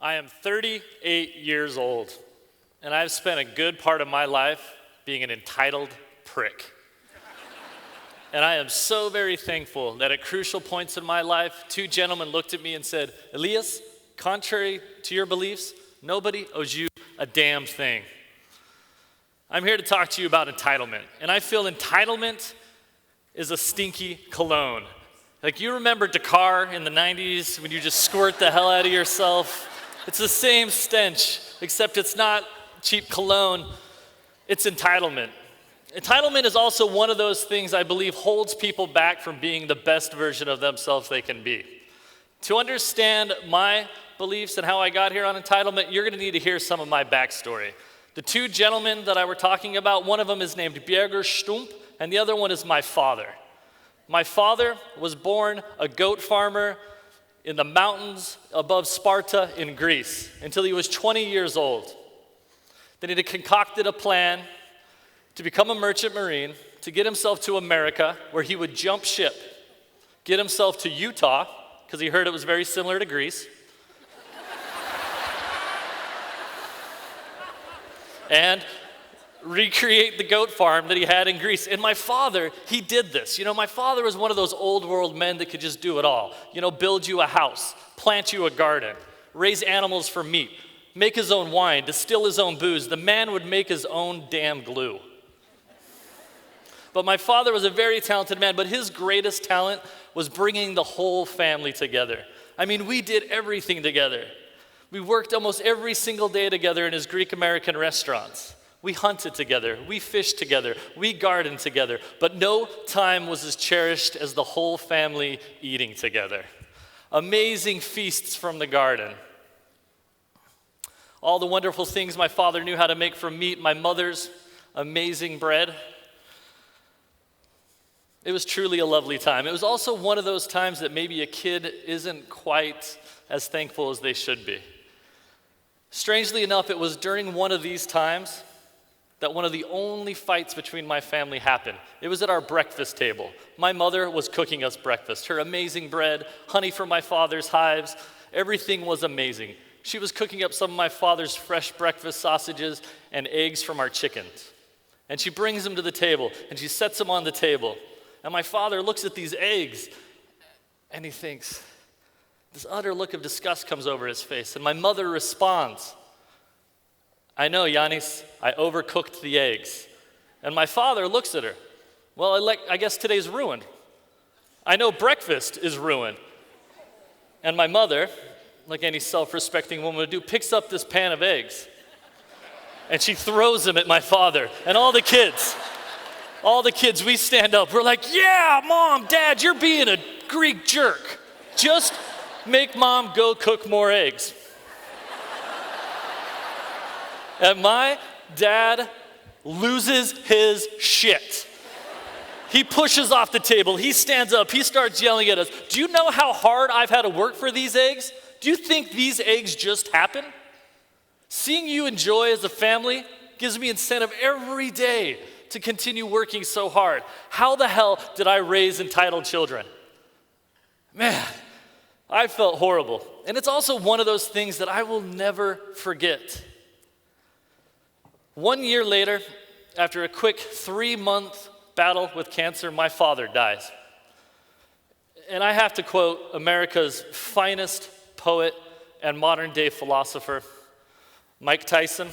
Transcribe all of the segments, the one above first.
I am 38 years old, and I've spent a good part of my life being an entitled prick. And I am so very thankful that at crucial points in my life, two gentlemen looked at me and said, Elias, contrary to your beliefs, nobody owes you a damn thing. I'm here to talk to you about entitlement. And I feel entitlement is a stinky cologne. Like, you remember Dakar in the 90s when you just squirt the hell out of yourself? It's the same stench, except it's not cheap cologne, it's entitlement. Entitlement is also one of those things I believe holds people back from being the best version of themselves they can be. To understand my beliefs and how I got here on entitlement, you're going to need to hear some of my backstory. The two gentlemen that I were talking about, one of them is named Birger Stump, and the other one is my father. My father was born a goat farmer in the mountains above Sparta in Greece until he was 20 years old. Then he concocted a plan to become a merchant marine, to get himself to America, where he would jump ship, get himself to Utah, because he heard it was very similar to Greece, and recreate the goat farm that he had in Greece. And my father, he did this. You know, my father was one of those old world men that could just do it all. You know, build you a house, plant you a garden, raise animals for meat, make his own wine, distill his own booze. The man would make his own damn glue. But my father was a very talented man, but his greatest talent was bringing the whole family together. I mean, we did everything together. We worked almost every single day together in his Greek-American restaurants. We hunted together, we fished together, we gardened together, but no time was as cherished as the whole family eating together. Amazing feasts from the garden. All the wonderful things my father knew how to make from meat, my mother's amazing bread. It was truly a lovely time. It was also one of those times that maybe a kid isn't quite as thankful as they should be. Strangely enough, it was during one of these times that one of the only fights between my family happened. It was at our breakfast table. My mother was cooking us breakfast. Her amazing bread, honey from my father's hives, everything was amazing. She was cooking up some of my father's fresh breakfast sausages and eggs from our chickens. And she brings them to the table, and she sets them on the table. And my father looks at these eggs, and he thinks, this utter look of disgust comes over his face. And my mother responds, I know, Yanis, I overcooked the eggs. And my father looks at her. Well, I guess today's ruined. I know breakfast is ruined. And my mother, like any self-respecting woman would do, picks up this pan of eggs. And she throws them at my father. And all the kids, we stand up. We're like, yeah, Mom, Dad, you're being a Greek jerk. Just make Mom go cook more eggs. And my dad loses his shit. He pushes off the table, he stands up, he starts yelling at us. Do you know how hard I've had to work for these eggs? Do you think these eggs just happen? Seeing you enjoy as a family gives me incentive every day to continue working so hard. How the hell did I raise entitled children? Man, I felt horrible. And it's also one of those things that I will never forget. 1 year later, after a quick 3-month battle with cancer, my father dies. And I have to quote America's finest poet and modern-day philosopher, Mike Tyson.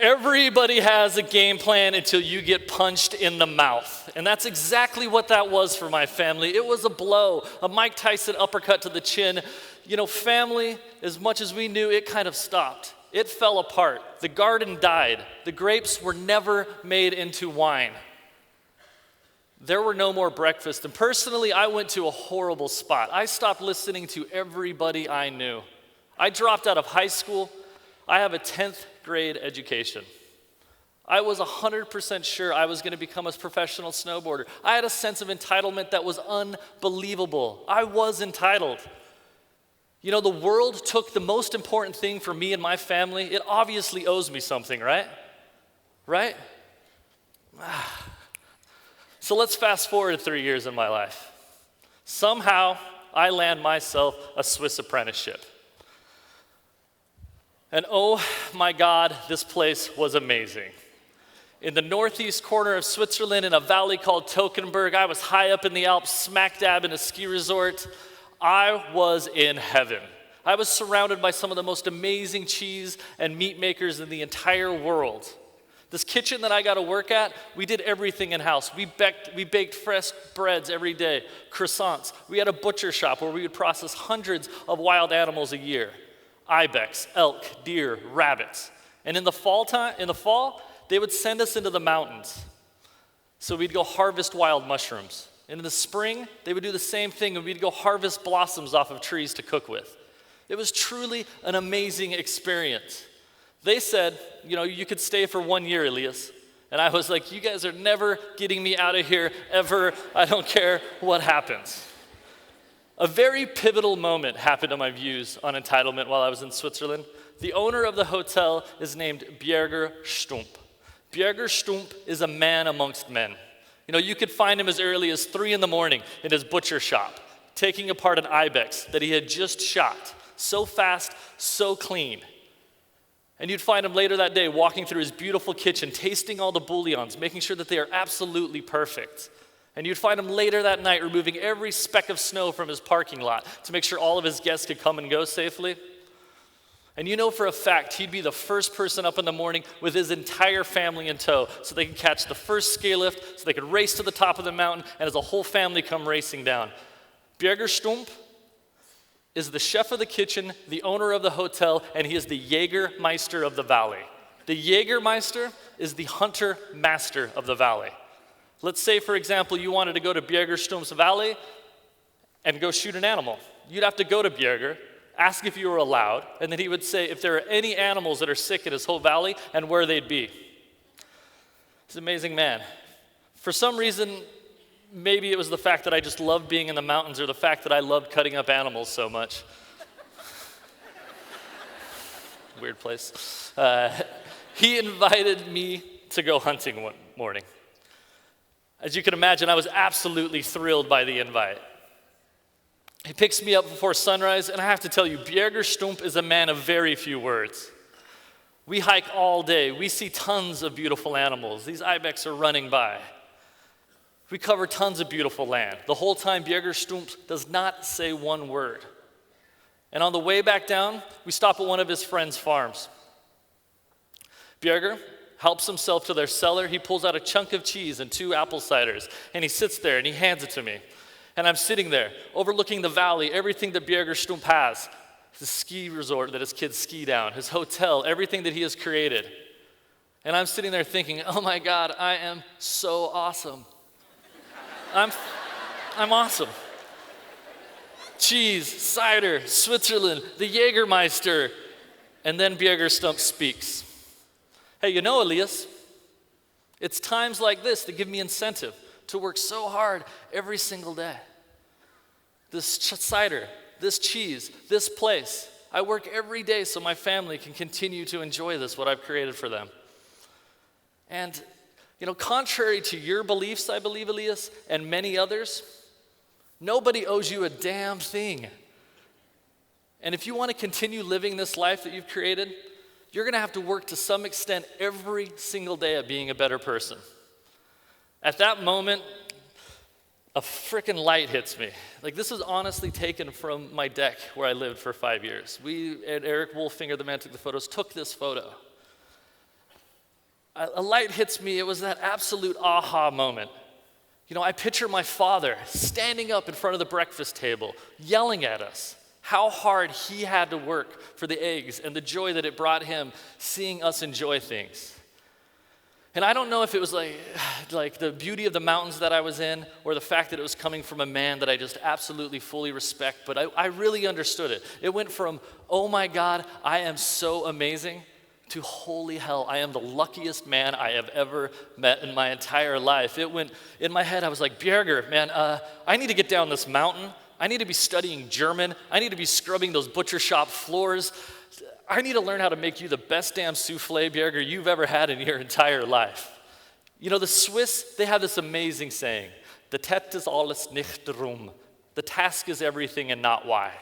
Everybody has a game plan until you get punched in the mouth. And that's exactly what that was for my family. It was a blow, a Mike Tyson uppercut to the chin. You know, family, as much as we knew, it kind of stopped. It fell apart. The garden died. The grapes were never made into wine. There were no more breakfast. And personally, I went to a horrible spot. I stopped listening to everybody I knew. I dropped out of high school. I have a 10th grade education. I was 100% sure I was going to become a professional snowboarder. I had a sense of entitlement that was unbelievable. I was entitled. You know, the world took the most important thing for me and my family. It obviously owes me something, right? Right? So let's fast forward 3 years in my life. Somehow, I land myself a Swiss apprenticeship. And oh my God, this place was amazing. In the northeast corner of Switzerland, in a valley called Toggenburg, I was high up in the Alps, smack dab in a ski resort. I was in heaven. I was surrounded by some of the most amazing cheese and meat makers in the entire world. This kitchen that I got to work at, we did everything in-house. We baked fresh breads every day, croissants. We had a butcher shop where we would process hundreds of wild animals a year. Ibex, elk, deer, rabbits. And in the fall, they would send us into the mountains. So we'd go harvest wild mushrooms. And in the spring, they would do the same thing, and we'd go harvest blossoms off of trees to cook with. It was truly an amazing experience. They said, you could stay for 1 year, Elias. And I was like, you guys are never getting me out of here, ever. I don't care what happens. A very pivotal moment happened on my views on entitlement while I was in Switzerland. The owner of the hotel is named Bjerger Stump. Bjerger Stump is a man amongst men. You could find him as early as 3 a.m. in his butcher shop, taking apart an ibex that he had just shot. So fast, so clean. And you'd find him later that day walking through his beautiful kitchen, tasting all the bouillons, making sure that they are absolutely perfect. And you'd find him later that night removing every speck of snow from his parking lot to make sure all of his guests could come and go safely. And for a fact, he'd be the first person up in the morning with his entire family in tow so they could catch the first ski lift, so they could race to the top of the mountain, and as a whole family come racing down. Bjerger Stump is the chef of the kitchen, the owner of the hotel, and he is the jagermeister of the valley. The jagermeister is the hunter master of the valley. Let's say, for example, you wanted to go to Bjerger Stump's valley and go shoot an animal. You'd have to go to Bjerger, ask if you were allowed, and then he would say if there are any animals that are sick in his whole valley and where they'd be. He's an amazing man. For some reason, maybe it was the fact that I just loved being in the mountains or the fact that I loved cutting up animals so much. Weird place. He invited me to go hunting one morning. As you can imagine, I was absolutely thrilled by the invite. He picks me up before sunrise, and I have to tell you, Bjerger Stump is a man of very few words. We hike all day. We see tons of beautiful animals. These ibex are running by. We cover tons of beautiful land. The whole time, Bjerger Stump does not say one word. And on the way back down, we stop at one of his friends' farms. Bjerger helps himself to their cellar. He pulls out a chunk of cheese and 2 apple ciders, and he sits there and he hands it to me. And I'm sitting there, overlooking the valley, everything that Bjerger Stump has, the ski resort that his kids ski down, his hotel, everything that he has created. And I'm sitting there thinking, oh my God, I am so awesome. I'm awesome. Cheese, cider, Switzerland, the Jagermeister. And then Bjerger Stump speaks. Hey, Elias, it's times like this that give me incentive to work so hard every single day. This cider, this cheese, this place. I work every day so my family can continue to enjoy what I've created for them. And, contrary to your beliefs, I believe, Elias, and many others, nobody owes you a damn thing. And if you want to continue living this life that you've created, you're going to have to work to some extent every single day at being a better person. At that moment, a frickin' light hits me. This is honestly taken from my deck where I lived for 5 years. We, and Eric Wolfinger, the man who took the photos, took this photo. A light hits me. It was that absolute aha moment. I picture my father standing up in front of the breakfast table, yelling at us how hard he had to work for the eggs and the joy that it brought him seeing us enjoy things. And I don't know if it was like the beauty of the mountains that I was in or the fact that it was coming from a man that I just absolutely fully respect, but I really understood it. It went from, oh my God, I am so amazing, to holy hell, I am the luckiest man I have ever met in my entire life. It went, in my head, I was like, Bjerger, man, I need to get down this mountain. I need to be studying German. I need to be scrubbing those butcher shop floors. I need to learn how to make you the best damn souffle, Bjerger, you've ever had in your entire life. The Swiss, they have this amazing saying, the Tet ist alles nicht rum. The task is everything and not why.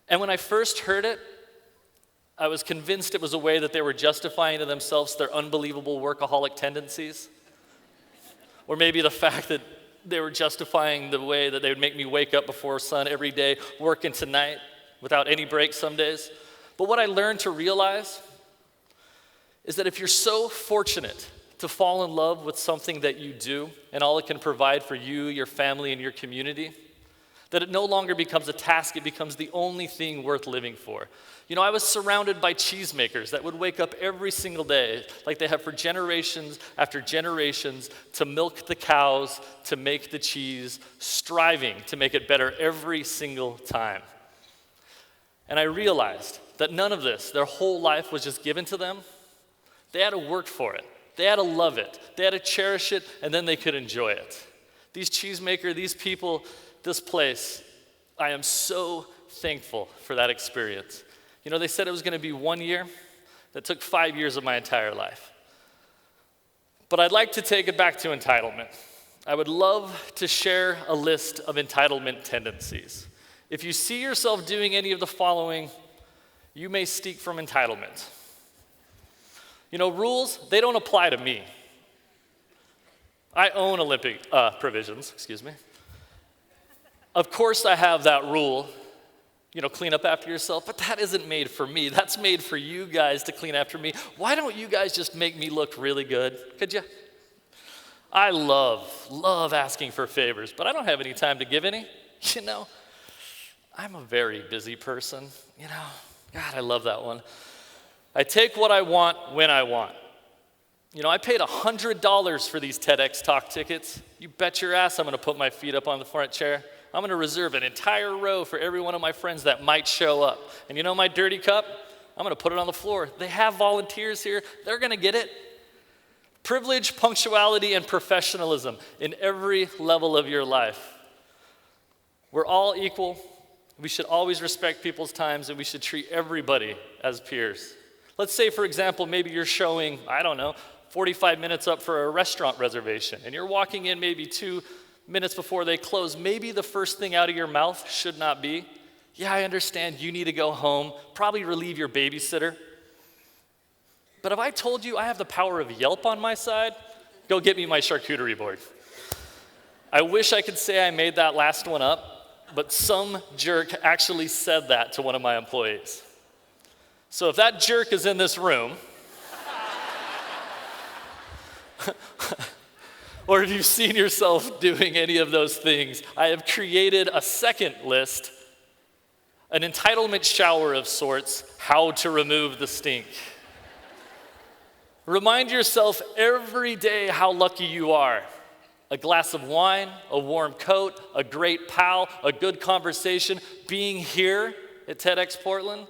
And when I first heard it, I was convinced it was a way that they were justifying to themselves their unbelievable workaholic tendencies. Or maybe the fact that they were justifying the way that they would make me wake up before sun every day, work into night, without any breaks some days. But what I learned to realize is that if you're so fortunate to fall in love with something that you do and all it can provide for you, your family, and your community, that it no longer becomes a task, it becomes the only thing worth living for. You know, I was surrounded by cheesemakers that would wake up every single day, like they have for generations after generations, to milk the cows, to make the cheese, striving to make it better every single time. And I realized that none of this, their whole life was just given to them. They had to work for it. They had to love it. They had to cherish it, and then they could enjoy it. These cheesemakers, these people, this place, I am so thankful for that experience. You know, they said it was going to be 1 year. That took 5 years of my entire life. But I'd like to take it back to entitlement. I would love to share a list of entitlement tendencies. If you see yourself doing any of the following, you may steek from entitlement. You know, rules, they don't apply to me. I own Olympia Provisions, Of course I have that rule, you know, clean up after yourself, but that isn't made for me. That's made for you guys to clean after me. Why don't you guys just make me look really good? Could you? I love asking for favors, but I don't have any time to give any. You know, I'm a very busy person, you know. God, I love that one. I take what I want when I want. You know, I paid $100 for these TEDx talk tickets. You bet your ass I'm going to put my feet up on the front chair. I'm going to reserve an entire row for every one of my friends that might show up. And you know my dirty cup? I'm going to put it on the floor. They have volunteers here. They're going to get it. Privilege, punctuality, and professionalism in every level of your life. We're all equal. We should always respect people's times, and we should treat everybody as peers. Let's say, for example, maybe you're showing, 45 minutes up for a restaurant reservation, and you're walking in maybe 2 minutes before they close. Maybe the first thing out of your mouth should not be, yeah, I understand you need to go home, probably relieve your babysitter. But if I told you I have the power of Yelp on my side, go get me my charcuterie board. I wish I could say I made that last one up, but some jerk actually said that to one of my employees. So if that jerk is in this room, or if you've seen yourself doing any of those things, I have created a second list, an entitlement shower of sorts, how to remove the stink. Remind yourself every day how lucky you are. A glass of wine, a warm coat, a great pal, a good conversation, being here at TEDxPortland.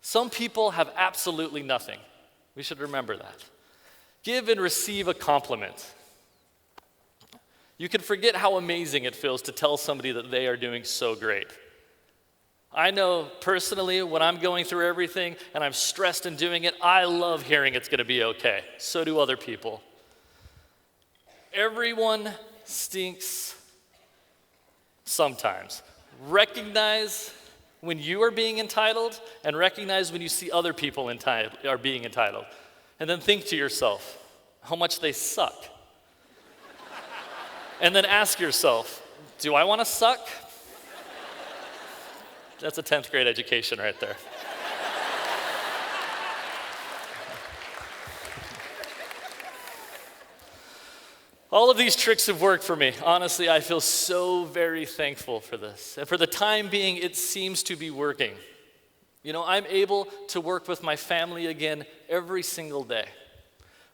Some people have absolutely nothing. We should remember that. Give and receive a compliment. You can forget how amazing it feels to tell somebody that they are doing so great. I know personally when I'm going through everything and I'm stressed in doing it, I love hearing it's going to be okay. So do other people. Everyone stinks sometimes. Recognize when you are being entitled, and recognize when you see other people are being entitled. And then think to yourself how much they suck. And then ask yourself, do I want to suck? That's a 10th grade education right there. All of these tricks have worked for me. Honestly, I feel so very thankful for this. And for the time being, it seems to be working. You know, I'm able to work with my family again every single day.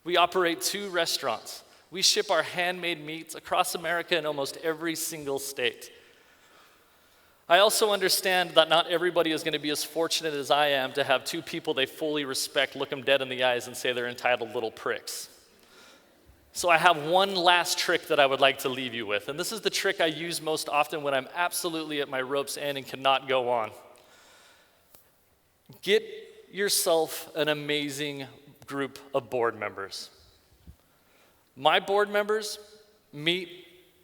We operate 2 restaurants. We ship our handmade meats across America in almost every single state. I also understand that not everybody is going to be as fortunate as I am to have 2 people they fully respect look them dead in the eyes and say they're entitled little pricks. So I have one last trick that I would like to leave you with, and this is the trick I use most often when I'm absolutely at my rope's end and cannot go on. Get yourself an amazing group of board members. My board members meet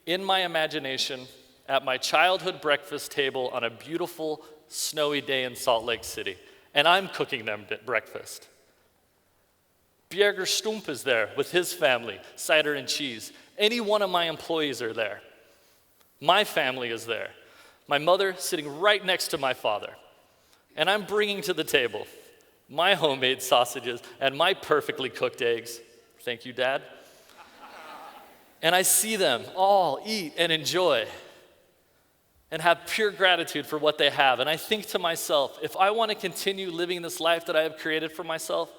in my imagination at my childhood breakfast table on a beautiful, snowy day in Salt Lake City, and I'm cooking them breakfast. Bjerger Stump is there with his family, cider and cheese. Any one of my employees are there. My family is there. My mother sitting right next to my father. And I'm bringing to the table my homemade sausages and my perfectly cooked eggs. Thank you, Dad. And I see them all eat and enjoy and have pure gratitude for what they have. And I think to myself, if I want to continue living this life that I have created for myself,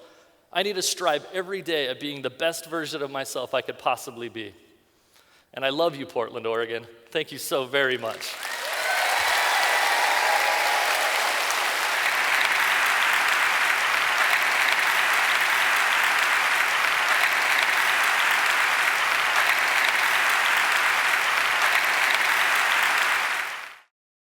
I need to strive every day at being the best version of myself I could possibly be. And I love you, Portland, Oregon. Thank you so very much.